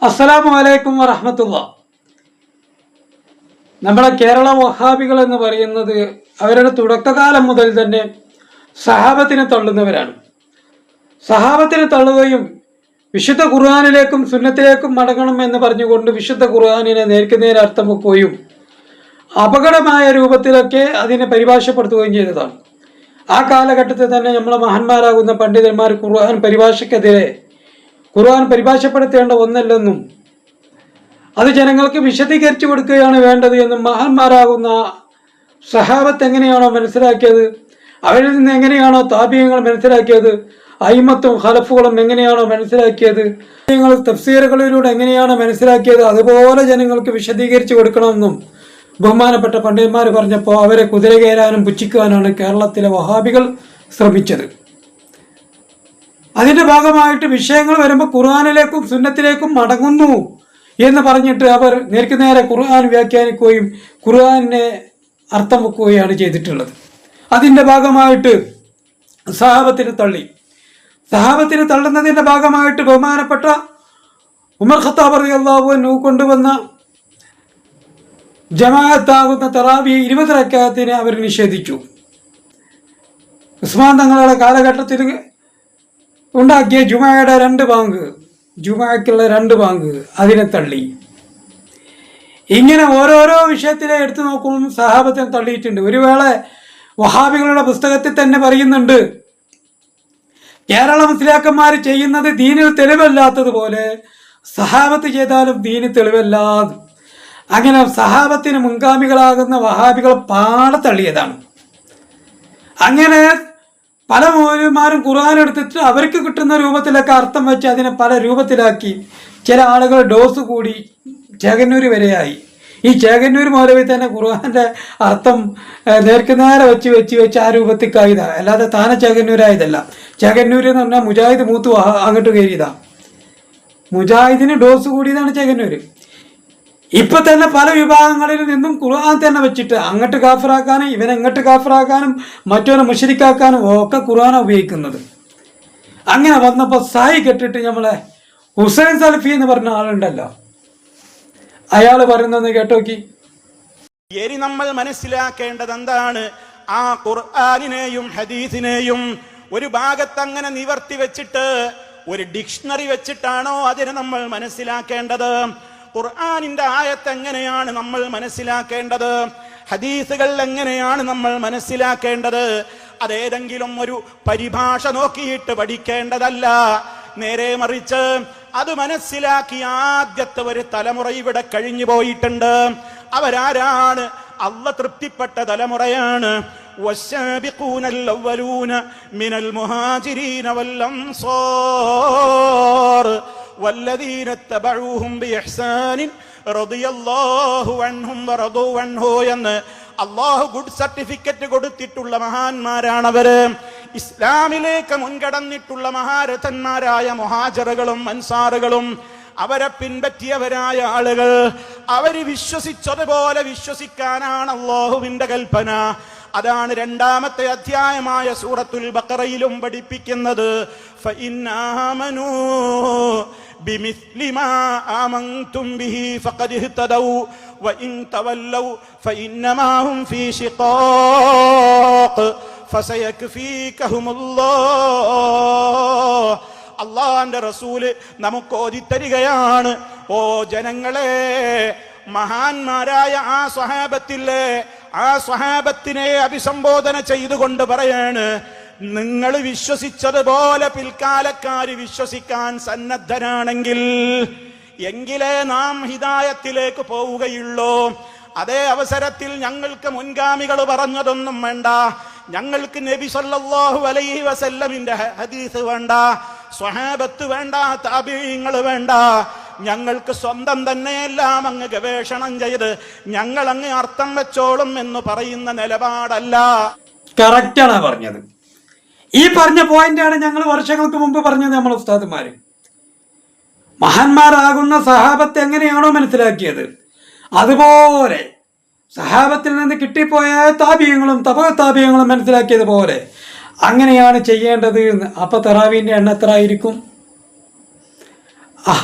അസ്സലാമു അലൈക്കും വറഹ്മത്തുള്ളാഹി. നമ്മുടെ കേരള വഹാബികൾ എന്ന് പറയുന്നത് അവരുടെ തുടക്കകാലം മുതൽ തന്നെ സഹാബത്തിനെ തള്ളുന്നവരാണ്. സഹാബത്തിനെ തള്ളുകയും വിശുദ്ധ ഖുർആനിലേക്കും സുന്നത്തിലേക്കും മടങ്ങണം എന്ന് പറഞ്ഞുകൊണ്ട് വിശുദ്ധ ഖുർആനിനെ നേർക്കുനേരെ അർത്ഥം വെക്കുകയും അപകടമായ രൂപത്തിലൊക്കെ അതിനെ പരിഭാഷപ്പെടുത്തുകയും ചെയ്തതാണ്. ആ കാലഘട്ടത്തിൽ തന്നെ നമ്മളെ മഹാന്മാരാകുന്ന പണ്ഡിതന്മാർ ഖുർആൻ പരിഭാഷക്കെതിരെ ഖുർആൻ പരിഭാഷപ്പെടുത്തേണ്ട ഒന്നല്ലെന്നും അത് ജനങ്ങൾക്ക് വിശദീകരിച്ചു കൊടുക്കുകയാണ് വേണ്ടത് എന്നും മഹാന്മാരാകുന്ന സഹാബത്ത് എങ്ങനെയാണോ മനസ്സിലാക്കിയത്, അവരിൽ നിന്ന് എങ്ങനെയാണോ താബിയങ്ങൾ മനസ്സിലാക്കിയത്, അയിമത്തും ഖലഫുകളും എങ്ങനെയാണോ മനസ്സിലാക്കിയത്, നിങ്ങൾ തഫ്സീറുകളിലൂടെ എങ്ങനെയാണോ മനസ്സിലാക്കിയത്, അതുപോലെ ജനങ്ങൾക്ക് വിശദീകരിച്ചു കൊടുക്കണമെന്നും ബഹുമാനപ്പെട്ട പണ്ഡിതന്മാർ പറഞ്ഞപ്പോൾ അവരെ കുതിര കയറാനും പുച്ഛിക്കാനാണ് കേരളത്തിലെ വഹാബികൾ ശ്രമിച്ചത്. അതിൻ്റെ ഭാഗമായിട്ട് വിഷയങ്ങൾ വരുമ്പോൾ ഖുർആനിലേക്കും സുന്നത്തിലേക്കും മടങ്ങുന്നു എന്ന് പറഞ്ഞിട്ട് അവർ നേർക്കുനേരെ ഖുർആൻ വ്യാഖ്യാനിക്കുകയും ഖുർആനെ അർത്ഥം വെക്കുകയാണ് ചെയ്തിട്ടുള്ളത്. അതിൻ്റെ ഭാഗമായിട്ട് സഹാബത്തിനെ തള്ളുന്നതിൻ്റെ ഭാഗമായിട്ട് ബഹുമാനപ്പെട്ട ഉമർ ഖത്താബ് റളിയല്ലാഹു അൻഹു കൊണ്ടുവന്ന ജമാഅത്താകുന്ന തറാവി 20 റക്അത്തിനെ അവർ നിഷേധിച്ചു. ഉസ്മാൻ തങ്ങളുടെ കാലഘട്ടത്തിൽ ഉണ്ടാക്കിയ ജുമയുടെ 2 ബാങ്ക്, ജുമയ്ക്കുള്ള 2 ബാങ്ക് അതിനെ തള്ളി. ഇങ്ങനെ ഓരോരോ വിഷയത്തിലെ എടുത്തു നോക്കുമ്പോൾ സഹാബത്തിനെ തള്ളിയിട്ടുണ്ട്. ഒരു വേള വഹാബികളുടെ പുസ്തകത്തിൽ തന്നെ പറയുന്നുണ്ട്, കേരള മുസ്ലിയാക്കന്മാർ ചെയ്യുന്നത് ദീനിൽ തെളിവല്ലാത്തതുപോലെ സഹാബത്ത് ചെയ്താലും ദീന് തെളിവല്ലാതെ. അങ്ങനെ സഹാബത്തിന് മുൻഗാമികളാകുന്ന വഹാബികൾ പാടെ തള്ളിയതാണ്. അങ്ങനെ പല മൗലവിമാരും ഖുർആൻ എടുത്തിട്ട് അവർക്ക് കിട്ടുന്ന രൂപത്തിലൊക്കെ അർത്ഥം വെച്ച് അതിനെ പല രൂപത്തിലാക്കി. ചില ആളുകൾ ഡോസ് കൂടി ചേകന്നൂർ വരെയായി. ഈ ചേകന്നൂർ മൗലവി തന്നെ ഖുർആന്റെ അർത്ഥം നേർക്കുനേരെ വെച്ച് ആ രൂപത്തിക്കായതാ, അല്ലാതെ താനെ ചേകന്നൂരായതല്ല. ചേകന്നൂർ എന്ന് പറഞ്ഞാൽ മുജാഹിദ് മൂത്തു അങ്ങോട്ട് കയറിയതാ, മുജാഹിദിന് ഡോസ് കൂടിയതാണ് ചേകന്നൂർ. ഇപ്പൊ തന്നെ പല വിഭാഗങ്ങളിൽ നിന്നും ഖുർആൻ തന്നെ വെച്ചിട്ട് അങ്ങോട്ട് കാഫിറാക്കാനും ഇവനെ ഇങ്ങോട്ട് കാഫിറാക്കാനും മറ്റവനെ മുശ്രിക്കാക്കാനും ഒക്കെ ഖുർആൻ ഉപയോഗിക്കുന്നത്. അങ്ങനെ വന്നപ്പോൾ സായി കെട്ടിട്ട് നമ്മളെ ഹുസൈൻ സലഫി എന്ന് പറഞ്ഞ ആളുണ്ടല്ലോ, അയാൾ പറയുന്നത് കേട്ടോക്കി. ഇനി നമ്മൾ മനസ്സിലാക്കേണ്ടത് എന്താണ്? ആ ഖുർആനിനെയും ഹദീസിനെയും ഒരു ഭാഗത്ത് അങ്ങനെ നിവർത്തി വെച്ചിട്ട് ഒരു ഡിക്ഷണറി വെച്ചിട്ടാണോ അതിനെ നമ്മൾ മനസ്സിലാക്കേണ്ടത്? ഖുർആനിന്റെ ആയത്ത് എങ്ങനെയാണ് നമ്മൾ മനസ്സിലാക്കേണ്ടത്? ഹദീസുകൾ എങ്ങനെയാണ് നമ്മൾ മനസ്സിലാക്കേണ്ടത്? അതേതെങ്കിലും ഒരു പരിഭാഷ നോക്കിയിട്ട് പഠിക്കേണ്ടതല്ല. നേരെ മറിച്ച് അത് മനസ്സിലാക്കി ആദ്യത്തെ ഒരു തലമുറ ഇവിടെ കഴിഞ്ഞു പോയിട്ടുണ്ട്. അവരാരാണ്? അല്ലാഹ് തൃപ്തിപ്പെട്ട തലമുറയാണ്. والسابقون الأولون من المهاجرين والأنصار والذين اتبعوهم بإحسان رضي الله عنهم ورضوا عنه എന്ന് അല്ലാഹു ഗുഡ് സർട്ടിഫിക്കറ്റ് കൊടുത്തിട്ടുള്ള മഹാന്മാരാണവര്. ഇസ്ലാമിലേക്ക് മുൻകടന്നിട്ടുള്ള മഹാരഥന്മാരായ മുഹാജിറുകളും അൻസാറുകളും അവരെ പിൻപറ്റിയവരായ ആളുകൾ. അവര് വിശ്വസിച്ചതുപോലെ വിശ്വസിക്കാനാണ് അല്ലാഹുവിന്റെ കൽപ്പന. അതാണ് 2ാമത്തെ അധ്യായമായ സൂറത്തുൽ ബഖറയിലും പഠിപ്പിക്കുന്നത്. ഫഇൻ ആമനൂ ബിമിസ്ലി മാ ആമൻതും ബിഹി ഫഖദ് ഇഹ്തദൗ വഇൻ തവല്ലൗ ഫഇന്നമാ ഹും ഫീ ശിഖാഖ് ഫസയക്ഫീകഹുമുല്ലാഹ്. അല്ലാഹുവിന്റെ റസൂല് നമുക്ക് ഓതിത്തരികയാണ്. ഓ ജനങ്ങളെ, മഹാന്മാരായ ആ സ്വഹാബത്തിനെ അഭിസംബോധന ചെയ്തുകൊണ്ട് പറയാണ്, നിങ്ങൾ വിശ്വസിച്ചതുപോലെ പിൽക്കാലക്കാര് വിശ്വസിക്കാൻ സന്നദ്ധരാണെങ്കിൽ എങ്കിലേ നാം ഹിദായത്തിലേക്ക് പോവുകയുള്ളൂ. അതേ അവസരത്തിൽ ഞങ്ങൾക്ക് മുൻഗാമികൾ പറഞ്ഞതൊന്നും വേണ്ട, ഞങ്ങൾക്ക് നബി സല്ലല്ലാഹു അലൈഹി വസല്ലമിന്റെ ഹദീസ് വേണ്ട, സ്വഹാബത്ത് വേണ്ട, താബിഈങ്ങൾ വേണ്ട. ഞങ്ങൾക്ക് സ്വന്തം തന്നെയെല്ലാം അങ്ങ് ഗവേഷണം ചെയ്ത് ഞങ്ങൾ അങ്ങ് അർത്ഥം വെച്ചോളും എന്ന് പറയുന്ന നിലപാടല്ല. കറക്റ്റാണ് പറഞ്ഞത്. ഈ പറഞ്ഞ പോയിന്റാണ് ഞങ്ങൾ വർഷങ്ങൾക്ക് മുമ്പ് പറഞ്ഞത്. നമ്മൾ ഉസ്താദുമാര് മഹാന്മാരാകുന്ന സഹാബത്ത് എങ്ങനെയാണോ മനസ്സിലാക്കിയത് അതുപോലെ സഹാബത്തിൽ നിന്ന് കിട്ടിപ്പോയ താബിയങ്ങളും താബിയങ്ങളും മനസ്സിലാക്കിയതുപോലെ അങ്ങനെയാണ് ചെയ്യേണ്ടത് എന്ന്. അപ്പോൾ തറാവീൻ്റെ എണ്ണം എത്ര ആയിരിക്കും?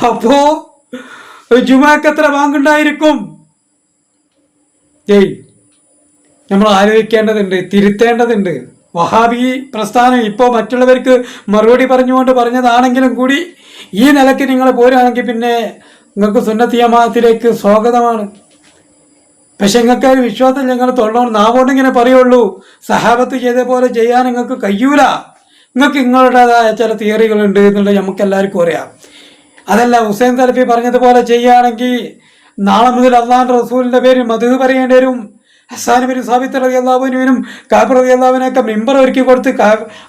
അപ്പോൾ ഒരു ജുമാക്ക് എത്ര ബാങ്കുണ്ടായിരിക്കും? നമ്മൾ ആലോചിക്കേണ്ടതുണ്ട്, തിരുത്തേണ്ടതുണ്ട്. വഹാബി പ്രസ്ഥാനം ഇപ്പോൾ മറ്റുള്ളവർക്ക് മറുപടി പറഞ്ഞുകൊണ്ട് പറഞ്ഞതാണെങ്കിലും കൂടി ഈ നിലയ്ക്ക് നിങ്ങൾ പോരുകയാണെങ്കിൽ പിന്നെ നിങ്ങൾക്ക് സുന്നത്ത് ജമാഅത്തിലേക്ക് സ്വാഗതമാണ്. പക്ഷെ നിങ്ങൾക്ക് വിശ്വാസം ഞങ്ങൾ തൊള്ളോണ്ട് നാവോണ്ടിങ്ങനെ പറയുള്ളൂ. സഹാബത്ത് ചെയ്ത പോലെ ചെയ്യാൻ നിങ്ങൾക്ക് കഴിയൂല. നിങ്ങൾക്ക് നിങ്ങളുടേതായ ചില തിയറികളുണ്ട് എന്നുള്ളത് നമുക്ക് എല്ലാവർക്കും അറിയാം. അതല്ല, ഹുസൈൻ സലഫി പറഞ്ഞതുപോലെ ചെയ്യുകയാണെങ്കിൽ നാളെ മുതൽ അള്ളാഹുവിൻ്റെ റസൂലിൻ്റെ പേരിൽ മദ്ഹ് പറയേണ്ടി വരും. ഹസ്സാൻ ബിൻ സാബിത്ത് റളിയല്ലാഹുവിനും കാബ് റളിയല്ലാഹുവിനൊക്കെ മിമ്പർ ഒരുക്കി കൊടുത്ത്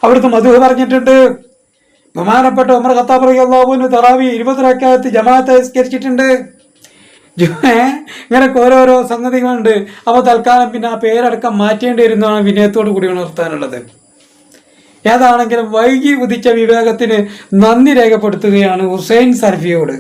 അവിടുത്തെ മദ്ഹ് പറഞ്ഞിട്ടുണ്ട്. ബഹുമാനപ്പെട്ട ഉമർ ഖത്താബ് റളിയല്ലാഹുവിന് തറാവി 20 റക്അത്ത് ജമാഅത്ത് നിസ്കരിച്ചിട്ടുണ്ട്. ഇങ്ങനെയൊക്കെ ഓരോരോ സംഗതികളുണ്ട്. അപ്പോൾ തൽക്കാലം പിന്നെ ആ പേരടക്കം മാറ്റേണ്ടി വരുന്നതാണ് വിനയത്തോടു കൂടി ഉണർത്താനുള്ളത്. ഏതാണെങ്കിലും വൈകി ഉദിച്ച വിവേകത്തിന് നന്ദി രേഖപ്പെടുത്തുകയാണ് ഹുസൈൻ സലഫിയോട്.